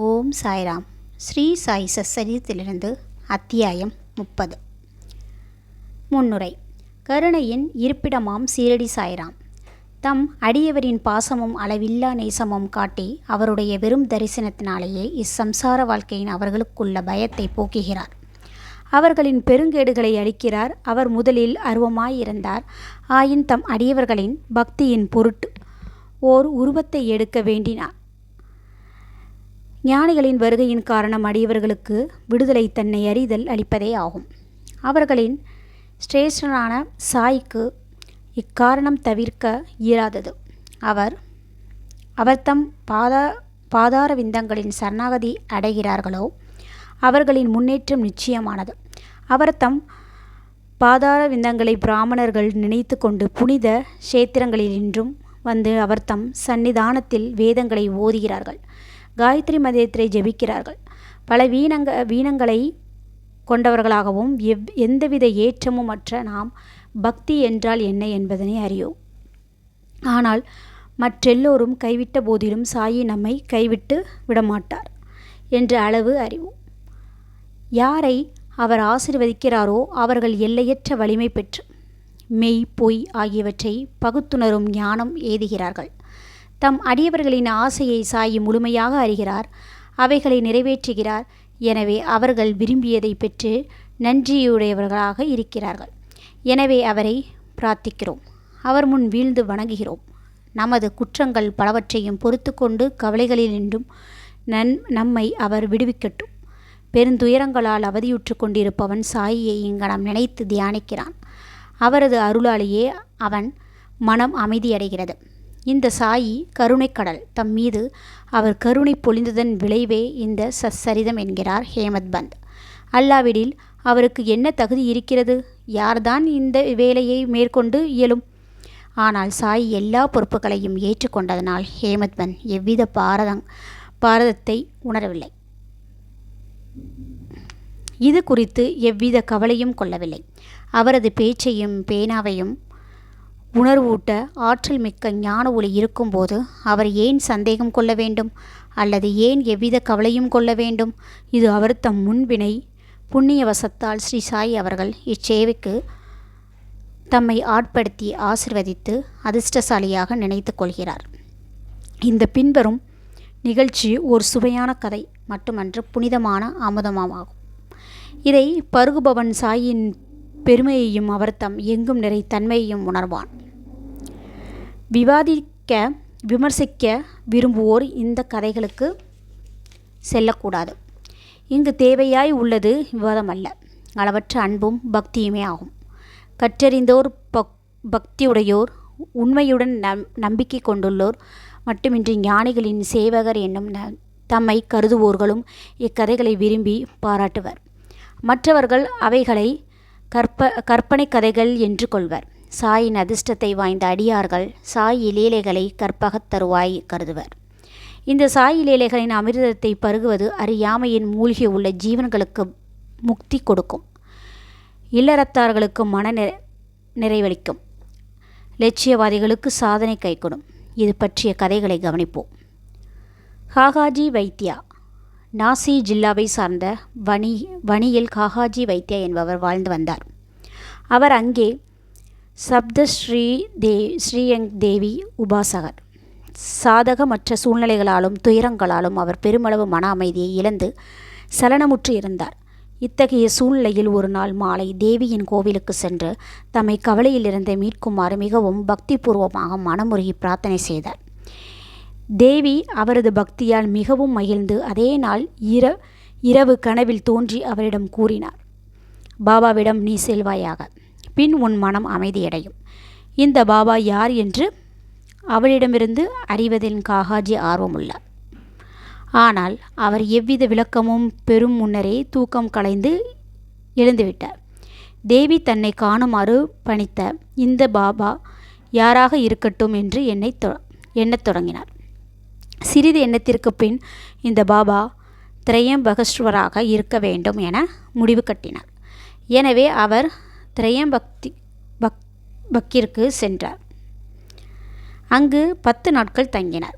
ஓம் சாய்ராம். ஸ்ரீ சாய் சச்சரித்திலிருந்து அத்தியாயம் 30. முன்னுரை. கருணையின் இருப்பிடமாம் சீரடி சாய்ராம் தம் அடியவரின் பாசமும் அளவில்லா நேசமும் காட்டி அவருடைய வெறும் தரிசனத்தினாலேயே இச்சம்சார வாழ்க்கையின் அவர்களுக்குள்ள பயத்தை போக்குகிறார். அவர்களின் பெருங்கேடுகளை அளிக்கிறார். அவர் முதலில் அருவமாயிருந்தார். ஆயின் தம் அடியவர்களின் பக்தியின் பொருட்டு ஓர் உருவத்தை எடுக்க வேண்டினார். ஞானிகளின் வருகையின் காரணம் அடியவர்களுக்கு விடுதலை தன்னை அறிதல் அளிப்பதே ஆகும். அவர்களின் சிரேஷ்டனான சாய்க்கு இக்காரணம் தவிர்க்க இயலாதது. அவர் தம் பாதார விந்தங்களின் சரணாகதி அடைகிறார்களோ அவர்களின் முன்னேற்றம் நிச்சயமானது. அவர் தம் பாதார விந்தங்களை பிராமணர்கள் நினைத்து கொண்டு புனித கஷேத்திரங்களினின்றும் வந்து அவர் தம் சந்நிதானத்தில் வேதங்களை ஓதுகிறார்கள். காயத்ரி மந்திரத்தை ஜெபிக்கிறார்கள். பல வீணங்களை கொண்டவர்களாகவும் எந்தவித ஏற்றமும் அற்ற நாம் பக்தி என்றால் என்ன என்பதனை அறியோம். ஆனால் மற்றெல்லோரும் கைவிட்ட போதிலும் சாயி நம்மை கைவிட்டு விடமாட்டார் என்ற அளவு அறிவோம். யாரை அவர் ஆசீர்வதிக்கிறாரோ அவர்கள் எல்லையற்ற வலிமை பெற்று மெய் பொய் ஆகியவற்றை பகுத்துணரும் ஞானம் ஏதுகிறார்கள். தம் அடியவர்களின் ஆசையை சாயி முழுமையாக அறிகிறார். அவைகளை நிறைவேற்றுகிறார். எனவே அவர்கள் விரும்பியதை பெற்று நன்றியுடையவர்களாக இருக்கிறார்கள். எனவே அவரை பிரார்த்திக்கிறோம். அவர் முன் வீழ்ந்து வணங்குகிறோம். நமது குற்றங்கள் பலவற்றையும் பொறுத்து கொண்டு கவலைகளினின்றும் நம்மை அவர் விடுவிக்கட்டும். பெருந்துயரங்களால் அவதியுற்று கொண்டிருப்பவன் சாயியை இங்கனம் நினைத்து தியானிக்கிறான். அவரது அருளாலேயே அவன் மனம் அமைதியடைகிறது. இந்த சாயி கருணைக்கடல். தம் மீது அவர் கருணை பொழிந்ததன் விளைவே இந்த சச்சரிதம் என்கிறார் ஹேமத் பந்த். அல்லாவிடில் அவருக்கு என்ன தகுதி இருக்கிறது? யார்தான் இந்த வேலையை மேற்கொண்டு இயலும்? ஆனால் சாயி எல்லா பொறுப்புகளையும் ஏற்றுக்கொண்டதனால் ஹேமத் பந்த் எவ்வித பாரதத்தை உணரவில்லை. இது குறித்து எவ்வித கவலையும் கொள்ளவில்லை. அவரது பேச்சையும் பேனாவையும் உணர்வூட்ட ஆற்றல் மிக்க ஞான ஒளி இருக்கும்போது அவர் ஏன் சந்தேகம் கொள்ள வேண்டும்? அல்லது ஏன் எவ்வித கவலையும் கொள்ள வேண்டும்? இது அவர் தம் முன்வினை புண்ணிய வசத்தால் ஸ்ரீ சாய் அவர்கள் இச்சேவைக்கு தம்மை ஆட்படுத்தி ஆசிர்வதித்து அதிர்ஷ்டசாலியாக நினைத்து கொள்கிறார். இந்த பின்வரும் நிகழ்ச்சி ஒரு சுவையான கதை மட்டுமன்று, புனிதமான அமுதமாகும். இதை பருகுபவன் சாயின் பெருமையையும் அவர் தம் எங்கும் நிறை தன்மையையும் உணர்வான். விமர்சிக்க விரும்புவோர் இந்த கதைகளுக்கு செல்லக்கூடாது. இங்கு தேவையாய் உள்ளது விவாதம் அல்ல, அளவற்ற அன்பும் பக்தியுமே ஆகும். கற்றறிந்தோர், பக்தியுடையோர், உண்மையுடன் நம்பிக்கை கொண்டுள்ளோர் மட்டுமின்றி ஞானிகளின் சேவகர் என்னும் தம்மை கருதுவோர்களும் இக்கதைகளை விரும்பி பாராட்டுவர். மற்றவர்கள் அவைகளை கற்பனை கதைகள் என்று கொள்வர். சாயின் அதிர்ஷ்டத்தை வாய்ந்த அடியார்கள் சாய் லீலைகளை கற்பகத் தருவாய் கருதுவர். இந்த சாய் லீலைகளின் அமிர்தத்தை பருகுவது அறியாமையின் மூழ்கி உள்ள ஜீவன்களுக்கு முக்தி கொடுக்கும். இல்லறத்தார்களுக்கு மன நிறைவளிக்கும். லட்சியவாதிகளுக்கு சாதனை கைகொடும். இது பற்றிய கதைகளை கவனிப்போம். காகாஜி வைத்தியா. நாசி ஜில்லாவை சார்ந்த வணியில் காகாஜி வைத்தியா என்பவர் வாழ்ந்து வந்தார். அவர் அங்கே சப்த ஸ்ரீயங் தேவி உபாசகர். சாதகமற்ற சூழ்நிலைகளாலும் துயரங்களாலும் அவர் பெருமளவு மன அமைதியை இழந்து சலனமுற்று இருந்தார். இத்தகைய சூழ்நிலையில் ஒரு நாள் மாலை தேவியின் கோவிலுக்கு சென்று தம்மை கவலையிலிருந்து மீட்குமாறு மிகவும் பக்திபூர்வமாக மனமுருகி பிரார்த்தனை செய்தார். தேவி அவரது பக்தியால் மிகவும் மகிழ்ந்து அதே நாள் இரவு கனவில் தோன்றி அவரிடம் கூறினார், பாபாவிடம் நீ செல்வாயாக, பின் உன் மனம் அமைதியடையும். இந்த பாபா யார் என்று அவளிடமிருந்து அறிவதில் காகாஜி ஆர்வமுள்ளார். ஆனால் அவர் எவ்வித விளக்கமும் பெறும் முன்னரே தூக்கம் கலைந்து எழுந்துவிட்டார். தேவி தன்னை காணுமாறு பணித்த இந்த பாபா யாராக இருக்கட்டும் என்று எண்ணத் தொடங்கினார். சிறிது எண்ணத்திற்கு பின் இந்த பாபா திரையம்பகஸ்வராக இருக்க வேண்டும் என முடிவு கட்டினார். எனவே அவர் திரையம்பக்கிற்கு சென்றார். அங்கு 10 நாட்கள் தங்கினார்.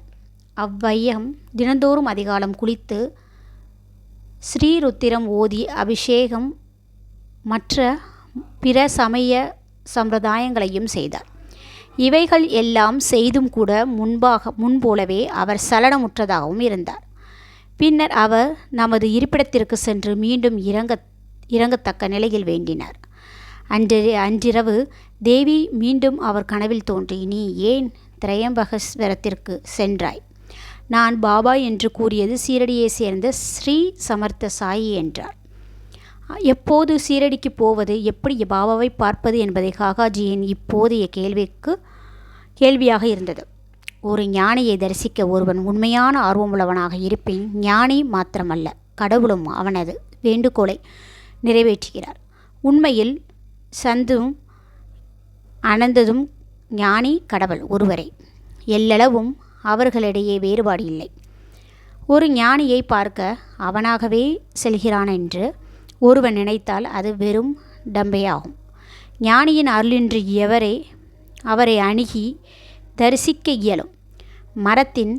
அவ்வையம் தினந்தோறும் அதிகாலம் குளித்து ஸ்ரீருத்திரம் ஓதி அபிஷேகம் மற்ற பிற சமய சம்பிரதாயங்களையும் செய்தார். இவைகள் எல்லாம் செய்தும் கூட முன்போலவே அவர் சலனமுற்றதாகவும் இருந்தார். பின்னர் அவர் நமது இருப்பிடத்திற்கு சென்று மீண்டும் இறங்கத்தக்க நிலையில் வேண்டினார். அன்றிரவு தேவி மீண்டும் அவர் கனவில் தோன்றி, நீ ஏன் திரையம்பகஸ்வரத்திற்கு சென்றாய்? நான் பாபா என்று கூறியது சீரடியை சேர்ந்த ஸ்ரீ சமர்த்த சாயி என்றார். எப்போது சீரடிக்கு போவது, எப்படி பாபாவை பார்ப்பது என்பதை காகாஜியின் இப்போதைய கேள்வியாக இருந்தது. ஒரு ஞானியை தரிசிக்க ஒருவன் உண்மையான ஆர்வமுள்ளவனாக இருப்பின் ஞானி மாத்திரமல்ல, கடவுளும் அவனது வேண்டுகோளை நிறைவேற்றுகிறார். உண்மையில் சந்தும் அனந்ததும் ஞானி கடவுள் ஒருவரே. எல்லளவும் அவர்களிடையே வேறுபாடு இல்லை. ஒரு ஞானியை பார்க்க அவனாகவே செல்கிறான் என்று ஒருவன் நினைத்தால் அது வெறும் டம்பையாகும். ஞானியின் அருளின்றி அவரை அணுகி தரிசிக்க இயலும். மரத்தின்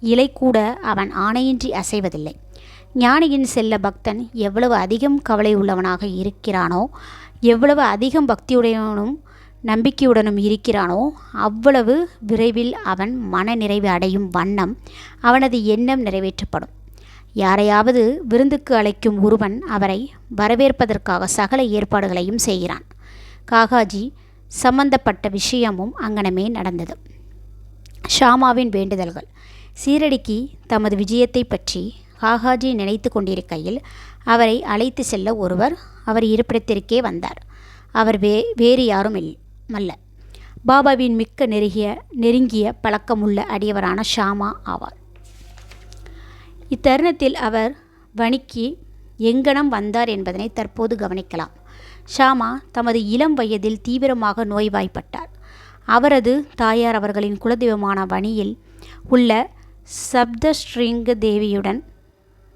இலை கூட அவன் ஆணையின்றி அசைவதில்லை. ஞானியின் செல்ல பக்தன் எவ்வளவு அதிகம் கவலை உள்ளவனாக இருக்கிறானோ, எவ்வளவு அதிகம் பக்தியுடனும் நம்பிக்கையுடனும் இருக்கிறானோ, அவ்வளவு விரைவில் அவன் மன நிறைவு அடையும் வண்ணம் அவனது எண்ணம் நிறைவேற்றப்படும். யாரையாவது விருந்துக்கு அழைக்கும் ஒருவன் அவரை வரவேற்பதற்காக சகல ஏற்பாடுகளையும் செய்கிறான். காகாஜி சம்பந்தப்பட்ட விஷயமும் அங்கனமே நடந்தது. ஷாமாவின் வேண்டுதல்கள். சீரடிக்கு தமது விஜயத்தை பற்றி காகாஜி நினைத்து கொண்டிருக்கையில் அவரை அழைத்து செல்ல ஒருவர் அவர் இருப்பிடத்திற்கே வந்தார். அவர் வேறு யாரும் அல்ல, பாபாவின் மிக்க நெருங்கிய பழக்கமுள்ள அடியவரான ஷாமா ஆவார். இத்தருணத்தில் அவர் வணிக்கு எங்கனம் வந்தார் என்பதனை தற்போது கவனிக்கலாம். ஷாமா தமது இளம் வயதில் தீவிரமாக நோய்வாய்ப்பட்டார். அவரது தாயார் அவர்களின் குலதெய்வமான வணியில் உள்ள சப்தஸ்ரீங்க தேவியுடன்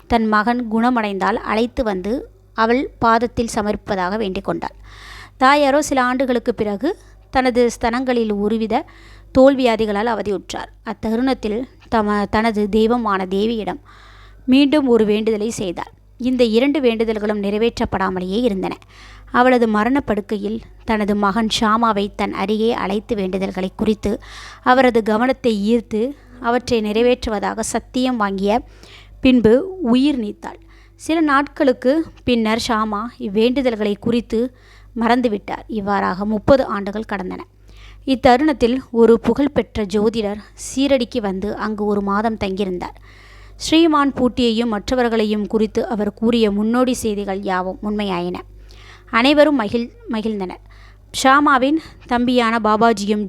தன் மகன் குணமடைந்தால் அழைத்து வந்து அவள் பாதத்தில் சமர்ப்பதாக வேண்டிக் கொண்டாள். தாயாரோ சில ஆண்டுகளுக்கு பிறகு தனது ஸ்தனங்களில் ஒருவித தோல்வியாதிகளால் அவதியுற்றார். அத்தருணத்தில் தனது தெய்வமான தேவியிடம் மீண்டும் ஒரு வேண்டுதலை செய்தார். இந்த 2 வேண்டுதல்களும் நிறைவேற்றப்படாமலேயே இருந்தன. அவளது மரணப்படுக்கையில் தனது மகன் ஷாமாவை தன் அருகே அழைத்து வேண்டுதல்களை குறித்து அவரது கவனத்தை ஈர்த்து அவற்றை நிறைவேற்றுவதாக சத்தியம் வாங்கிய பின்பு உயிர் நீத்தாள். சில நாட்களுக்கு பின்னர் ஷாமா இவ்வேண்டுதல்களை குறித்து மறந்துவிட்டார். இவ்வாறாக 30 ஆண்டுகள் கடந்தன. இத்தருணத்தில் ஒரு புகழ்பெற்ற ஜோதிடர் சீரடிக்கு வந்து அங்கு 1 மாதம் தங்கியிருந்தார். ஸ்ரீமான் பூட்டியையும் மற்றவர்களையும் குறித்து அவர் கூறிய முன்னோடி செய்திகள் யாவும் உண்மையாயின. அனைவரும் மகிழ்ந்தனர். ஷாமாவின் தம்பியான பாபாஜியும்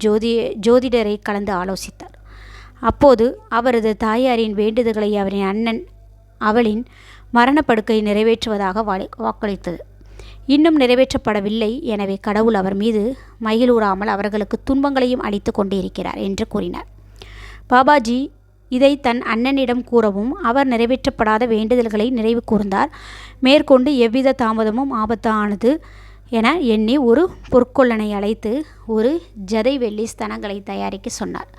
ஜோதிடரை கலந்து ஆலோசித்தார். அப்போது அவரது தாயாரின் வேண்டுதல்களை அவரின் அண்ணன் அவளின் மரணப்படுக்கை நிறைவேற்றுவதாக வாக்களித்தது. இன்னும் நிறைவேற்றப்படவில்லை. எனவே கடவுள் அவர் மீது மகிழூறாமல் அவர்களுக்கு துன்பங்களையும் அளித்து கொண்டிருக்கிறார் என்று கூறினார். பாபாஜி இதை தன் அண்ணனிடம் கூறவும் அவர் நிறைவேற்றப்படாத வேண்டுதல்களை நினைவு கூர்ந்தார். மேற்கொண்டு எவ்வித தாமதமும் ஆபத்தானது என எண்ணி ஒரு பொற்கொள்ளனை அழைத்து ஒரு ஜதை வெள்ளி ஸ்தனங்களை தயாரிக்க சொன்னார்.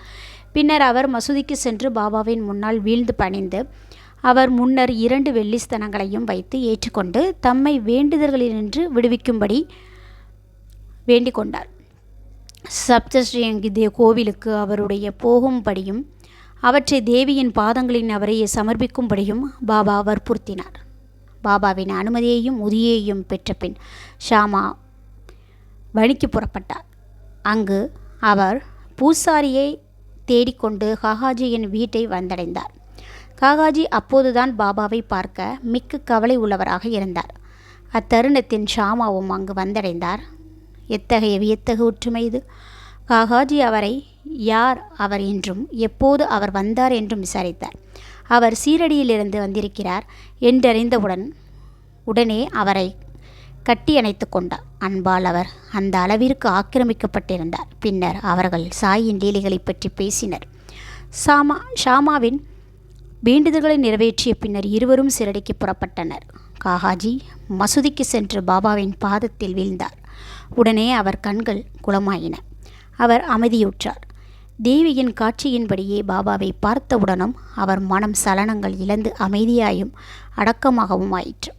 பின்னர் அவர் மசூதிக்கு சென்று பாபாவின் முன்னால் வீழ்ந்து பணிந்து அவர் முன்னர் 2 வெள்ளி ஸ்தனங்களையும் வைத்து ஏற்றுக்கொண்டு தம்மை வேண்டுதல்களினின்று விடுவிக்கும்படி வேண்டிக் கொண்டார். சப்தஸ்ரீங்கி கோவிலுக்கு அவருடைய போகும்படியும் அவற்றை தேவியின் பாதங்களின் அவரையே சமர்ப்பிக்கும்படியும் பாபா வற்புறுத்தினார். பாபாவின் அனுமதியையும் உதவியையும் பெற்ற பின் ஷாமா வணிக்கு புறப்பட்டார். அங்கு அவர் பூசாரியை தேடிக்கொண்டு காகாஜியின் வீட்டை வந்தடைந்தார். காகாஜி அப்போதுதான் பாபாவை பார்க்க மிக்க கவலை உள்ளவராக இருந்தார். அத்தருணத்தின் ஷாமாவும் அங்கு வந்தடைந்தார். எத்தகைய வியத்தகு ஒற்றுமை இது! காகாஜி அவரை யார் அவர் என்றும் எப்போது அவர் வந்தார் என்றும் விசாரித்தார். அவர் சீரடியிலிருந்து வந்திருக்கிறார் என்றறிந்தவுடன் உடனே அவரை கட்டி அணைத்து கொண்டார். அன்பால் அவர் அந்த அளவிற்கு ஆக்கிரமிக்கப்பட்டிருந்தார். பின்னர் அவர்கள் சாயின் லீலைகளை பற்றி பேசினர். ஷாமாவின் வேண்டுதல்களை நிறைவேற்றிய பின்னர் இருவரும் சீரடிக்கு புறப்பட்டனர். காகாஜி மசூதிக்கு சென்று பாபாவின் பாதத்தில் வீழ்ந்தார். உடனே அவர் கண்கள் குளமாயின. அவர் அமைதியுற்றார். தேவியின் காட்சியின்படியே பாபாவை பார்த்தவுடனும் அவர் மனம் சலனங்கள் இழந்து அமைதியாயும் அடக்கமாகவும் ஆயிற்று.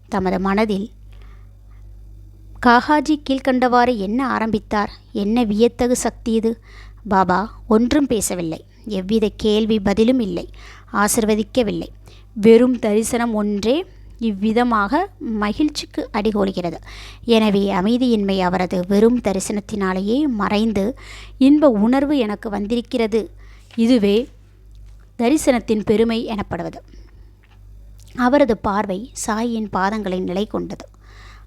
தமது மனதில் காகாஜி கீழ்கண்டவாறு என்ன ஆரம்பித்தார். என்ன வியத்தகு சக்தி இது! பாபா ஒன்றும் பேசவில்லை. எவ்வித கேள்வி பதிலும் இல்லை. ஆசிர்வதிக்கவில்லை. வெறும் தரிசனம் ஒன்றே இவ்விதமாக மகிழ்ச்சிக்கு அடிகோலுகிறது. எனவே அமைதியின்மை அவரது வெறும் தரிசனத்தினாலேயே மறைந்து இன்ப உணர்வு எனக்கு வந்திருக்கிறது. இதுவே தரிசனத்தின் பெருமை எனப்படுவது. அவரது பார்வை சாயின் பாதங்களின் நிலை கொண்டது.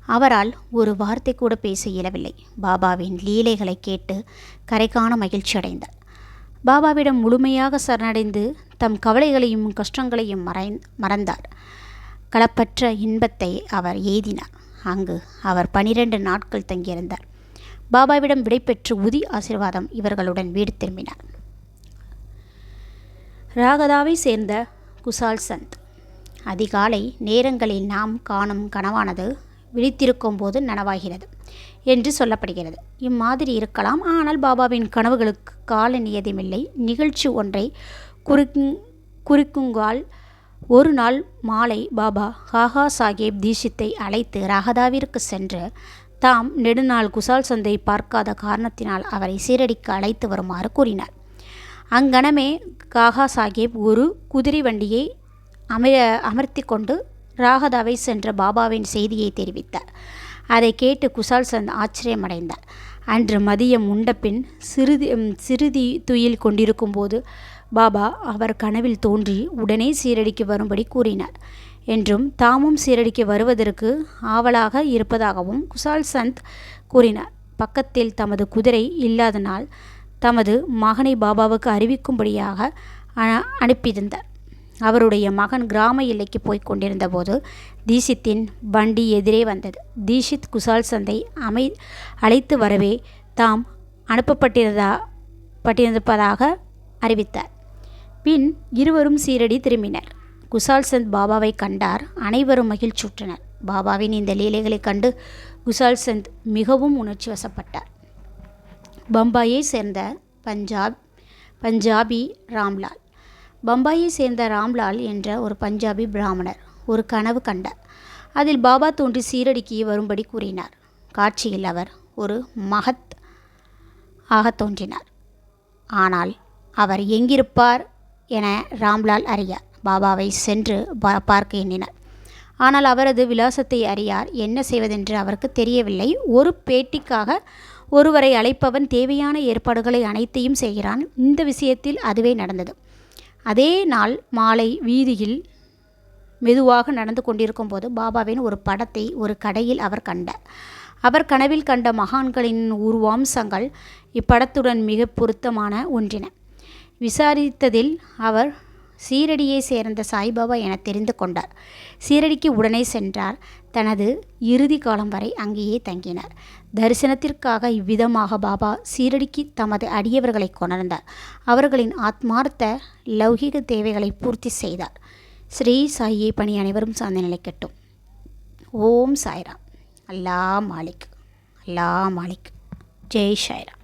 அவரால் ஒரு வார்த்தை கூட பேச இயலவில்லை. பாபாவின் லீலைகளை கேட்டு கரைகாண மகிழ்ச்சி அடைந்தார். பாபாவிடம் முழுமையாக சரணடைந்து தம் கவலைகளையும் கஷ்டங்களையும் மறந்தார். களப்பற்ற இன்பத்தை அவர் எய்தினார். அங்கு அவர் 12 நாட்கள் தங்கியிருந்தார். பாபாவிடம் விடைபெற்று உதி ஆசீர்வாதம் இவர்களுடன் வீடு திரும்பினார். ராகதாவை சேர்ந்த குசால் சந்த். அதிகாலை நேரங்களில் நாம் காணும் கனவானது விழித்திருக்கும் போது நனவாகிறது என்று சொல்லப்படுகிறது. இம்மாதிரி இருக்கலாம். ஆனால் பாபாவின் கனவுகளுக்கு கால நியதியமில்லை. நிகழ்ச்சி ஒன்றை குறிக்குங்கால் ஒரு நாள் மாலை பாபா காகா சாஹேப் தீஷித்தை அழைத்து ராகதாவிற்கு சென்று தாம் நெடுநாள் குசால் சந்தை பார்க்காத காரணத்தினால் அவரை சீரடிக்கு அழைத்து வருமாறு கூறினார். அங்கனமே காகா சாஹேப் ஒரு குதிரை வண்டியை அமர்த்தி கொண்டு ராகதாவை சென்ற பாபாவின் செய்தியை தெரிவித்தார். அதை கேட்டு குசால் சந்த் ஆச்சரியமடைந்தார். அன்று மதியம் உண்டபின் சிறுதி துயில் கொண்டிருக்கும் போது பாபா அவர் கனவில் தோன்றி உடனே சீரடிக்கு வரும்படி கூறினார் என்றும் தாமும் சீரடிக்கு வருவதற்கு ஆவலாக இருப்பதாகவும் குசால் சந்த் கூறினார். பக்கத்தில் தமது குதிரை இல்லாதனால் தமது மகனை பாபாவுக்கு அறிவிக்கும்படியாக அனுப்பியிருந்தார். அவருடைய மகன் கிராம எல்லைக்கு போய் கொண்டிருந்த போது தீஷித்தின் வண்டி எதிரே வந்தது. தீஷித் குசால் சந்தை அழைத்து வரவே தாம் அனுப்பப்பட்டிருப்பதாக அறிவித்தார். பின் இருவரும் சீரடி திரும்பினர். குசால் சந்த் பாபாவை கண்டார். அனைவரும் மகிழ்ச்சியுற்றனர். பாபாவின் இந்த லீலைகளை கண்டு குசால் சந்த் மிகவும் உணர்ச்சி வசப்பட்டார். பம்பாயை சேர்ந்த பஞ்சாபி ராம்லால். பம்பாயை சேர்ந்த ராம்லால் என்ற ஒரு பஞ்சாபி பிராமணர் ஒரு கனவு கண்டார். அதில் பாபா தோன்றி சீரடிக்கு வரும்படி கூறினார். காட்சியில் அவர் ஒரு மகத் ஆக தோன்றினார். ஆனால் அவர் எங்கிருப்பார் என ராம்லால் அறியார். பாபாவை சென்று பார்க்க எண்ணினார். ஆனால் அவரது விலாசத்தை அறியார். என்ன செய்வதென்று அவருக்கு தெரியவில்லை. ஒரு பேட்டிக்காக ஒருவரை அழைப்பவன் தேவையான ஏற்பாடுகளை அனைத்தையும் செய்கிறான். இந்த விஷயத்தில் அதுவே நடந்தது. அதே நாள் மாலை வீதியில் மெதுவாக நடந்து கொண்டிருக்கும் போது பாபாவின் ஒரு படத்தை ஒரு கடையில் அவர் கண்டார். அவர் கனவில் கண்ட மகான்களின் உருவாம்சங்கள் இப்படத்துடன் மிக பொருத்தமான ஒன்றின. விசாரித்ததில் அவர் சீரடியை சேர்ந்த சாய்பாபா என தெரிந்து கொண்டார். சீரடிக்கு உடனே சென்றார். தனது இறுதி காலம் வரை அங்கேயே தங்கினார். தரிசனத்திற்காக இவ்விதமாக பாபா சீரடிக்கு தமது அடியவர்களை கொணர்ந்தார். அவர்களின் ஆத்மார்த்த லௌகிக தேவைகளை பூர்த்தி செய்தார். ஸ்ரீ சாயியை பணி அனைவரும் சார்ந்த நிலைக்கட்டும். ஓம் சாய்ராம். அல்லா மாலிக். அல்லா மாலிக். ஜெய் சாய்ராம்.